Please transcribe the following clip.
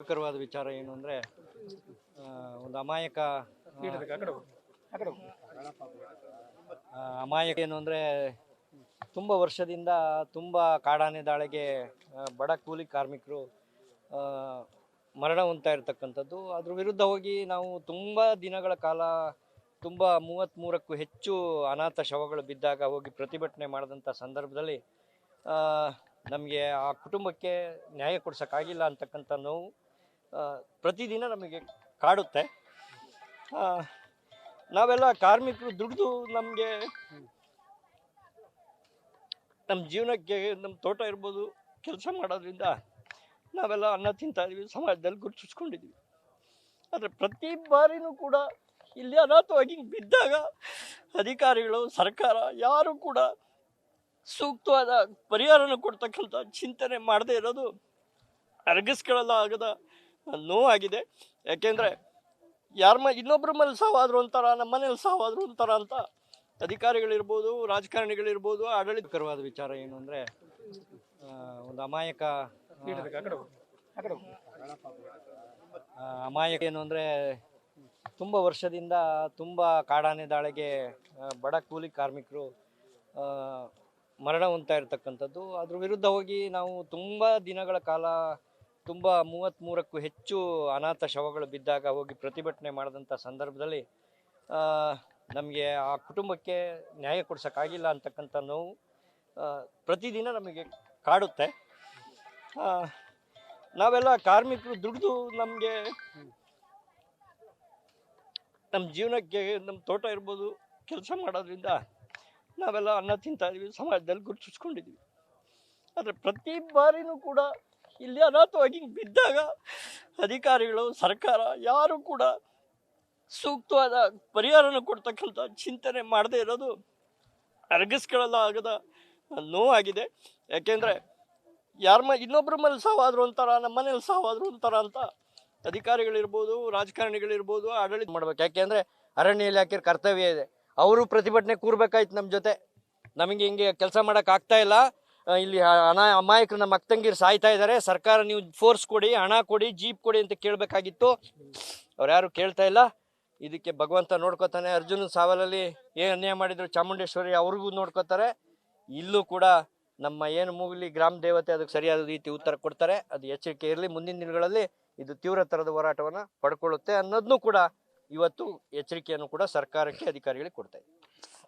ದುಃಖಕರವಾದ ವಿಚಾರ ಏನು ಅಂದರೆ ಒಂದು ಅಮಾಯಕ ಅಮಾಯಕ ಏನು ಅಂದರೆ ತುಂಬ ವರ್ಷದಿಂದ ತುಂಬ ಕಾಡಾನೆ ದಾಳಿಗೆ ಬಡ ಕೂಲಿ ಕಾರ್ಮಿಕರು ಮರಣ ಹೊಂದ್ತಾ ಇರತಕ್ಕಂಥದ್ದು. ಅದ್ರ ವಿರುದ್ಧ ಹೋಗಿ ನಾವು ತುಂಬ ದಿನಗಳ ಕಾಲ ತುಂಬ 33ಕ್ಕೂ ಹೆಚ್ಚು ಅನಾಥ ಶವಗಳು ಬಿದ್ದಾಗ ಹೋಗಿ ಪ್ರತಿಭಟನೆ ಮಾಡಿದಂಥ ಸಂದರ್ಭದಲ್ಲಿ ನಮಗೆ ಆ ಕುಟುಂಬಕ್ಕೆ ನ್ಯಾಯ ಕೊಡ್ಸೋಕ್ಕಾಗಿಲ್ಲ ಅಂತಕ್ಕಂಥ ನೋವು ಪ್ರತಿದಿನ ನಮಗೆ ಕಾಡುತ್ತೆ. ನಾವೆಲ್ಲ ಕಾರ್ಮಿಕರು ದುಡಿದು ನಮಗೆ ನಮ್ಮ ಜೀವನಕ್ಕೆ ನಮ್ಮ ತೋಟ ಇರ್ಬೋದು ಕೆಲಸ ಮಾಡೋದ್ರಿಂದ ನಾವೆಲ್ಲ ಅನ್ನ ತಿಂತಾ ಇದೀವಿ, ಸಮಾಜದಲ್ಲಿ ಗುರುತಿಸ್ಕೊಂಡಿದ್ದೀವಿ. ಆದರೆ ಪ್ರತಿ ಬಾರಿನೂ ಕೂಡ ಇಲ್ಲಿ ಅನಾಥವಾಗಿ ಬಿದ್ದಾಗ ಅಧಿಕಾರಿಗಳು, ಸರ್ಕಾರ ಯಾರು ಕೂಡ ಸೂಕ್ತವಾದ ಪರಿಹಾರನ ಕೊಡ್ತಕ್ಕಂಥ ಚಿಂತನೆ ಮಾಡದೇ ಇರೋದು ಅರ್ಗಿಸ್ಕೊಳ್ಳಲ್ಲ ಆಗದ ನೋವಾಗಿದೆ. ಯಾಕೆಂದರೆ ಇನ್ನೊಬ್ಬರ ಮೇಲೆ ಸಾವಾದ್ರು ಒಂಥರ, ನಮ್ಮ ಮನೇಲಿ ಸಾವಾದ್ರು ಒಂಥರ ಅಂತ ಅಧಿಕಾರಿಗಳಿರ್ಬೋದು, ರಾಜಕಾರಣಿಗಳಿರ್ಬೋದು. ಆಡಳಿತಕರವಾದ ವಿಚಾರ ಏನು ಅಂದರೆ ಒಂದು ಅಮಾಯಕ ಏನು ಅಂದರೆ ತುಂಬ ವರ್ಷದಿಂದ ತುಂಬ ಕಾಡಾನೆ ದಾಳಿಗೆ ಬಡ ಕೂಲಿ ಕಾರ್ಮಿಕರು ಮರಣ ಹೊಂದ್ತಾ ಇರತಕ್ಕಂಥದ್ದು. ಅದ್ರ ವಿರುದ್ಧ ಹೋಗಿ ನಾವು ತುಂಬ ದಿನಗಳ ಕಾಲ ತುಂಬ 33ಕ್ಕೂ ಹೆಚ್ಚು ಅನಾಥ ಶವಗಳು ಬಿದ್ದಾಗ ಹೋಗಿ ಪ್ರತಿಭಟನೆ ಮಾಡಿದಂಥ ಸಂದರ್ಭದಲ್ಲಿ ನಮಗೆ ಆ ಕುಟುಂಬಕ್ಕೆ ನ್ಯಾಯ ಕೊಡ್ಸೋಕ್ಕಾಗಿಲ್ಲ ಅಂತಕ್ಕಂಥ ನೋವು ಪ್ರತಿದಿನ ನಮಗೆ ಕಾಡುತ್ತೆ. ನಾವೆಲ್ಲ ಕಾರ್ಮಿಕರು ದುಡಿದು ನಮಗೆ ನಮ್ಮ ಜೀವನಕ್ಕೆ ನಮ್ಮ ತೋಟ ಇರ್ಬೋದು ಕೆಲಸ ಮಾಡೋದ್ರಿಂದ ನಾವೆಲ್ಲ ಅನ್ನ ತಿಂತಾ ಇದೀವಿ, ಸಮಾಜದಲ್ಲಿ ಗುರುತಿಸ್ಕೊಂಡಿದ್ದೀವಿ. ಆದರೆ ಪ್ರತಿ ಬಾರಿನೂ ಕೂಡ ಇಲ್ಲಿ ಅನಾಥವಾಗಿ ಬಿದ್ದಾಗ ಅಧಿಕಾರಿಗಳು, ಸರ್ಕಾರ ಯಾರು ಕೂಡ ಸೂಕ್ತವಾದ ಪರಿಹಾರನ ಕೊಡ್ತಕ್ಕಂಥ ಚಿಂತನೆ ಮಾಡದೇ ಇರೋದು ಅರ್ಗಿಸ್ಕೊಳ್ಳಲ್ಲ ಆಗದ ನೋವಾಗಿದೆ. ಯಾಕೆಂದರೆ ಇನ್ನೊಬ್ಬರ ಮೇಲೆ ಸಾವಾದ್ರು ಒಂಥರ, ನಮ್ಮ ಮನೇಲಿ ಸಾವಾದ್ರು ಒಂಥರ ಅಂತ ಅಧಿಕಾರಿಗಳಿರ್ಬೋದು, ರಾಜಕಾರಣಿಗಳಿರ್ಬೋದು ಆಡಳಿತ ಮಾಡ್ಬೇಕು. ಯಾಕೆಂದರೆ ಅರಣ್ಯ ಇಲಾಖೆ ಕರ್ತವ್ಯ ಇದೆ. ಅವರು ಪ್ರತಿಭಟನೆ ಕೂರ್ಬೇಕಾಯ್ತು ನಮ್ಮ ಜೊತೆ. ನಮಗೆ ಹಿಂಗೆ ಕೆಲಸ ಮಾಡೋಕ್ಕಾಗ್ತಾ ಇಲ್ಲ, ಇಲ್ಲಿ ಅಮಾಯಕರು ನಮ್ಮ ಅಕ್ಕಂಗಿರು ಸಾಯ್ತಾ ಇದ್ದಾರೆ, ಸರ್ಕಾರ ನೀವು ಫೋರ್ಸ್ ಕೊಡಿ, ಹಣ ಕೊಡಿ, ಜೀಪ್ ಕೊಡಿ ಅಂತ ಕೇಳಬೇಕಾಗಿತ್ತು. ಅವ್ರು ಯಾರು ಕೇಳ್ತಾ ಇಲ್ಲ. ಇದಕ್ಕೆ ಭಗವಂತ ನೋಡ್ಕೋತಾನೆ. ಅರ್ಜುನ ಸಾವಲಲ್ಲಿ ಏನು ಅನ್ಯಾಯ ಮಾಡಿದ್ರು ಚಾಮುಂಡೇಶ್ವರಿ ಅವ್ರಿಗೂ ನೋಡ್ಕೋತಾರೆ. ಇಲ್ಲೂ ಕೂಡ ನಮ್ಮ ಏನು ಮೂಗಲಿ ಗ್ರಾಮ ದೇವತೆ ಅದಕ್ಕೆ ಸರಿಯಾದ ರೀತಿ ಉತ್ತರ ಕೊಡ್ತಾರೆ. ಅದು ಎಚ್ಚರಿಕೆ ಇರಲಿ. ಮುಂದಿನ ದಿನಗಳಲ್ಲಿ ಇದು ತೀವ್ರ ಥರದ ಹೋರಾಟವನ್ನು ಪಡ್ಕೊಳ್ಳುತ್ತೆ ಅನ್ನೋದನ್ನು ಕೂಡ ಇವತ್ತು ಎಚ್ಚರಿಕೆಯನ್ನು ಕೂಡ ಸರ್ಕಾರಕ್ಕೆ, ಅಧಿಕಾರಿಗಳಿಗೆ ಕೊಡ್ತಾ ಇದೆ.